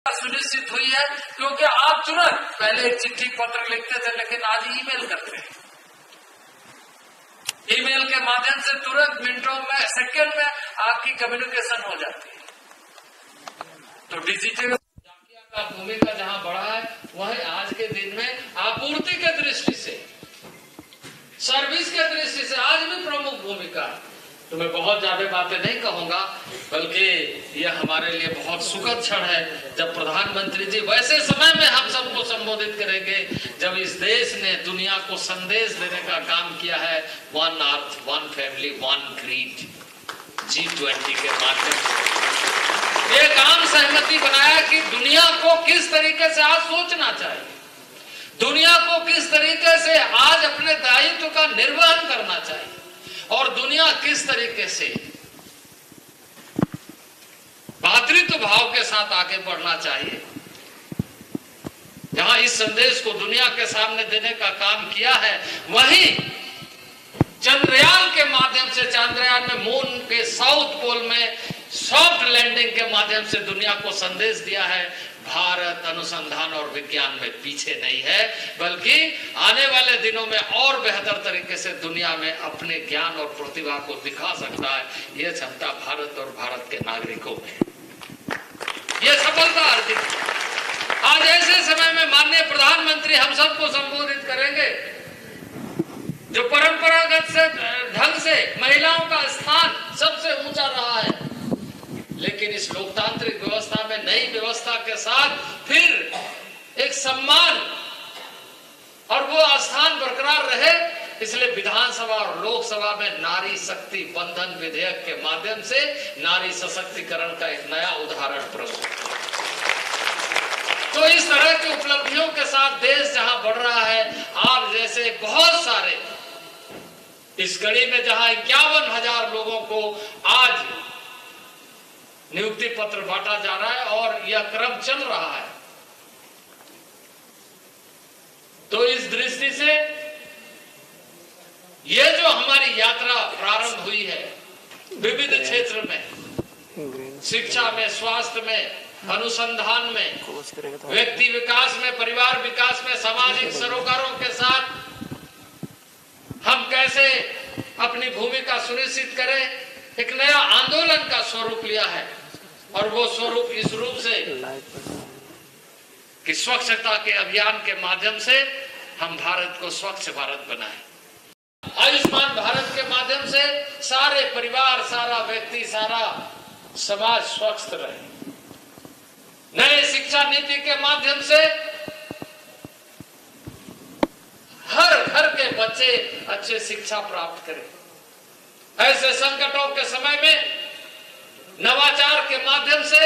सुनिश्चित हुई है, क्योंकि आप तुरंत पहले एक चिट्ठी पत्र लिखते थे, लेकिन आज ईमेल करते हैं। ईमेल के माध्यम से तुरंत मिनटों में, सेकंड में आपकी कम्युनिकेशन हो जाती है। तो डिजिटल डाकिया का भूमिका जहां बढ़ा है, वही आज के दिन में आपूर्ति के दृष्टि से, सर्विस के दृष्टि से आज भी प्रमुख भूमिका है। तो मैं बहुत ज्यादा बातें नहीं कहूंगा, बल्कि यह हमारे लिए बहुत सुखद क्षण है जब प्रधानमंत्री जी वैसे समय में हम सबको संबोधित करेंगे जब इस देश ने दुनिया को संदेश देने का काम किया है, one earth, one family, one creed, G20 के माध्यम से एक आम सहमति बनाया कि दुनिया को किस तरीके से आज सोचना चाहिए, दुनिया को किस तरीके से आज अपने दायित्व का निर्वहन करना चाहिए, और दुनिया किस तरीके से भातृत्व भाव के साथ आगे बढ़ना चाहिए। जहां इस संदेश को दुनिया के सामने देने का काम किया है, वहीं चंद्रयान के माध्यम से, चंद्रयान में मून के साउथ पोल में सॉफ्ट लैंडिंग के माध्यम से दुनिया को संदेश दिया है, भारत अनुसंधान और विज्ञान में पीछे नहीं है, बल्कि आने वाले दिनों में और बेहतर तरीके से दुनिया में अपने ज्ञान और प्रतिभा को दिखा सकता है। यह क्षमता भारत और भारत के नागरिकों में, यह सफलता अर्जित। आज ऐसे समय में माननीय प्रधानमंत्री हम सबको संबोधित करेंगे, जो परंपरागत से ढंग से महिलाओं का स्थान सबसे ऊंचा रहा है, लेकिन इस लोकतांत्रिक व्यवस्था में नई व्यवस्था के साथ फिर एक सम्मान और वो स्थान बरकरार रहे, इसलिए विधानसभा और लोकसभा में नारी शक्ति बंधन विधेयक के माध्यम से नारी सशक्तिकरण का एक नया उदाहरण प्रस्तुत। तो इस तरह की उपलब्धियों के साथ देश जहां बढ़ रहा है, आप जैसे बहुत सारे इस कड़ी में जहां 51,000 लोगों को आज नियुक्ति पत्र बांटा जा रहा है और यह क्रम चल रहा है, तो इस दृष्टि से यह जो हमारी यात्रा प्रारंभ हुई है विविध क्षेत्र में, शिक्षा में, स्वास्थ्य में, अनुसंधान में, व्यक्ति विकास में, परिवार विकास में, सामाजिक सरोकारों के साथ हम कैसे अपनी भूमिका सुनिश्चित करें, एक नया आंदोलन का स्वरूप लिया है। और वो स्वरूप इस रूप से कि स्वच्छता के अभियान के माध्यम से हम भारत को स्वच्छ भारत बनाएं। आयुष्मान भारत के माध्यम से सारे परिवार, सारा व्यक्ति, सारा समाज स्वस्थ रहे। नए शिक्षा नीति के माध्यम से हर घर के बच्चे अच्छे शिक्षा प्राप्त करें। ऐसे संकटों के समय में नवाचार के माध्यम से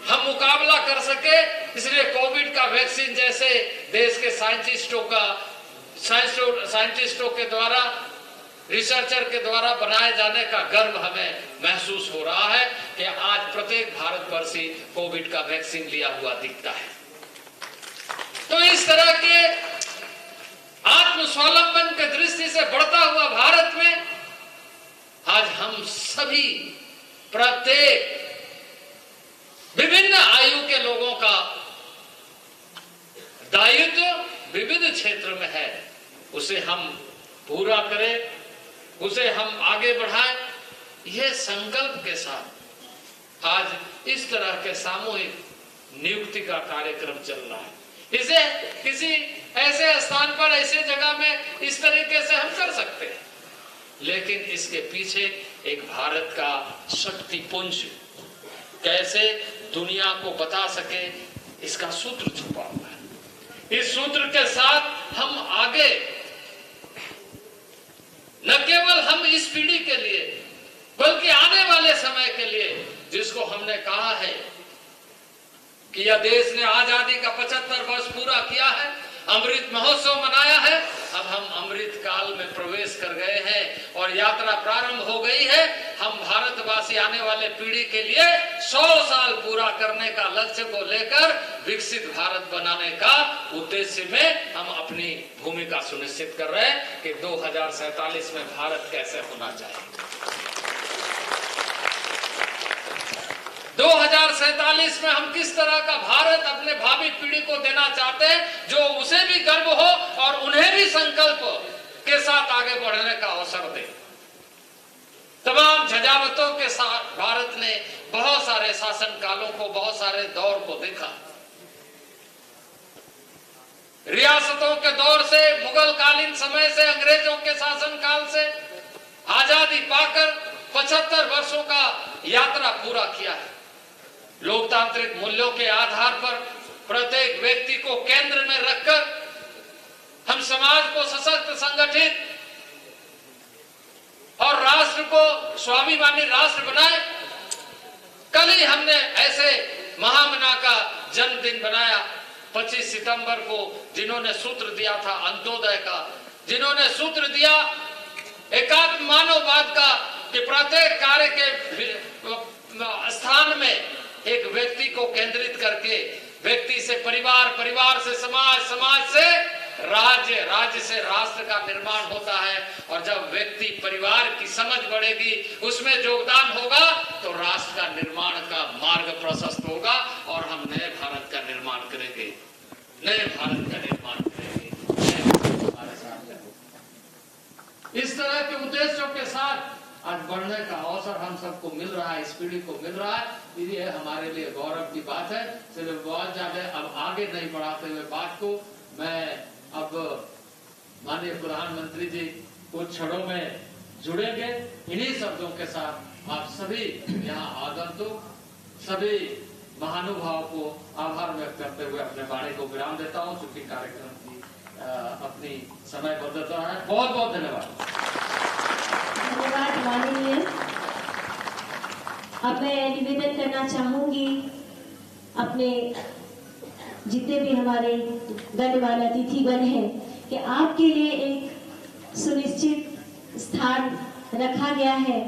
हम मुकाबला कर सके, इसलिए कोविड का वैक्सीन जैसे देश के साइंटिस्टों के द्वारा, रिसर्चर के द्वारा बनाए जाने का गर्व हमें महसूस हो रहा है कि आज प्रत्येक भारतवर्षी कोविड का वैक्सीन लिया हुआ दिखता है। तो इस तरह के आत्मस्वावलंबन के दृष्टि से बढ़ता हुआ भारत में आज हम सभी, प्रत्येक विभिन्न आयु के लोगों का दायित्व विविध क्षेत्र में है, उसे हम पूरा करें, उसे हम आगे बढ़ाएं। यह संकल्प के साथ आज इस तरह के सामूहिक नियुक्ति का कार्यक्रम चल रहा है। इसे किसी ऐसे स्थान पर, ऐसे जगह में इस तरीके से हम कर सकते हैं, लेकिन इसके पीछे एक भारत का शक्तिपुंज कैसे दुनिया को बता सके, इसका सूत्र छुपा हुआ है। इस सूत्र के साथ हम आगे न केवल हम इस पीढ़ी के लिए, बल्कि आने वाले समय के लिए, जिसको हमने कहा है कि यह देश ने आजादी का 75 वर्ष पूरा किया है, अमृत महोत्सव मनाया है, अब हम अमृत काल में प्रवेश कर गए हैं और यात्रा प्रारंभ हो गई है। हम भारतवासी आने वाले पीढ़ी के लिए 100 साल पूरा करने का लक्ष्य को लेकर विकसित भारत बनाने का उद्देश्य में हम अपनी भूमिका सुनिश्चित कर रहे हैं कि 2047 में भारत कैसे होना चाहिए। 2047 में हम किस तरह का भारत अपने भावी पीढ़ी को देना चाहते हैं, जो उसे भी गर्व हो और उन्हें भी संकल्प के साथ आगे बढ़ने का अवसर दे। तमाम झजावतों के साथ भारत ने बहुत सारे शासन कालों को, बहुत सारे दौर को देखा। रियासतों के दौर से, मुगल कालीन समय से, अंग्रेजों के शासन काल से आजादी पाकर 75 वर्षों का यात्रा पूरा किया है। लोकतांत्रिक मूल्यों के आधार पर प्रत्येक व्यक्ति को केंद्र में रखकर हम समाज को सशक्त, संगठित और राष्ट्र को स्वाभिमानी राष्ट्र बनाए। कल ही हमने ऐसे महामना का जन्मदिन बनाया 25 सितंबर को, जिन्होंने सूत्र दिया था अंत्योदय का, जिन्होंने सूत्र दिया एकात्म मानववाद का, कि प्रत्येक कार्य के स्थान में एक व्यक्ति को केंद्रित करके, व्यक्ति से परिवार, परिवार से समाज, समाज से राज्य, राज्य से राष्ट्र का निर्माण होता है। और जब व्यक्ति परिवार की समझ बढ़ेगी, उसमें योगदान होगा, तो राष्ट्र का निर्माण का मार्ग प्रशस्त होगा और हम नए भारत का निर्माण करेंगे, नए भारत का निर्माण करेंगे। इस तरह के उद्देश्यों के साथ आज बढ़ने का अवसर हम सबको मिल रहा है, इस पीढ़ी को मिल रहा है। ये हमारे लिए गौरव की बात है। चलिए बहुत ज्यादा अब आगे नहीं बढ़ाते हुए बात को, मैं अब माननीय प्रधानमंत्री जी कुछ क्षणों में जुड़ेंगे। इन्हीं शब्दों के साथ आप सभी यहाँ आगंतुक सभी महानुभाव को आभार व्यक्त करते हुए अपने वाणी को विराम देता हूँ, चूंकि कार्यक्रम की अपनी समयबद्धता है। बहुत बहुत धन्यवाद। धन्यवाद माननीय। अब मैं निवेदन करना चाहूंगी अपने जितने भी हमारे गणमान्य अतिथिगण हैं कि आपके लिए एक सुनिश्चित स्थान रखा गया है।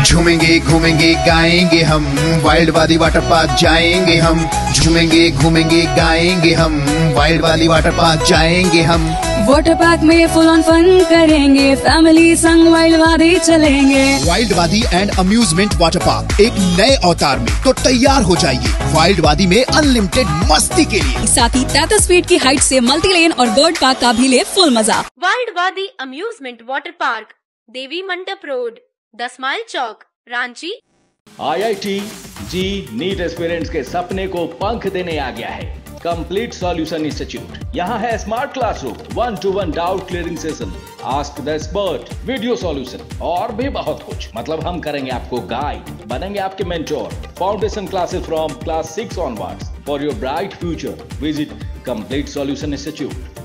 झूमेंगे घूमेंगे गाएंगे हम, वाइल्ड वाली वाटर पार्क जाएंगे हम। झूमेंगे घूमेंगे गाएंगे हम, वाइल्ड वाली वाटर पार्क जाएंगे हम। वाटर पार्क में फुल ऑन फन करेंगे, फैमिली संग वाइल्ड वादी चलेंगे। वाइल्ड वादी एंड अम्यूजमेंट वाटर पार्क एक नए अवतार में, तो तैयार हो जाइए वाइल्ड वादी में अनलिमिटेड मस्ती के लिए। साथ ही 33 फीट की हाइट से मल्टी लेन और बर्ड पार्क का भी ले फुल मजा। वाइल्ड वादी अम्यूजमेंट वाटर पार्क, देवी मंडप रोड, 10 माइल चौक, रांची। IIT जी नीट एस्पिरेंट्स के सपने को पंख देने आ गया है कंप्लीट सॉल्यूशन इंस्टीट्यूट। यहाँ है smart classroom, 1-to-1 doubt clearing session, ask the expert, video solution और भी बहुत कुछ। मतलब हम करेंगे आपको गाइड, बनेंगे आपके mentor. Foundation classes from class 6 onwards for your bright future. Visit complete solution institute.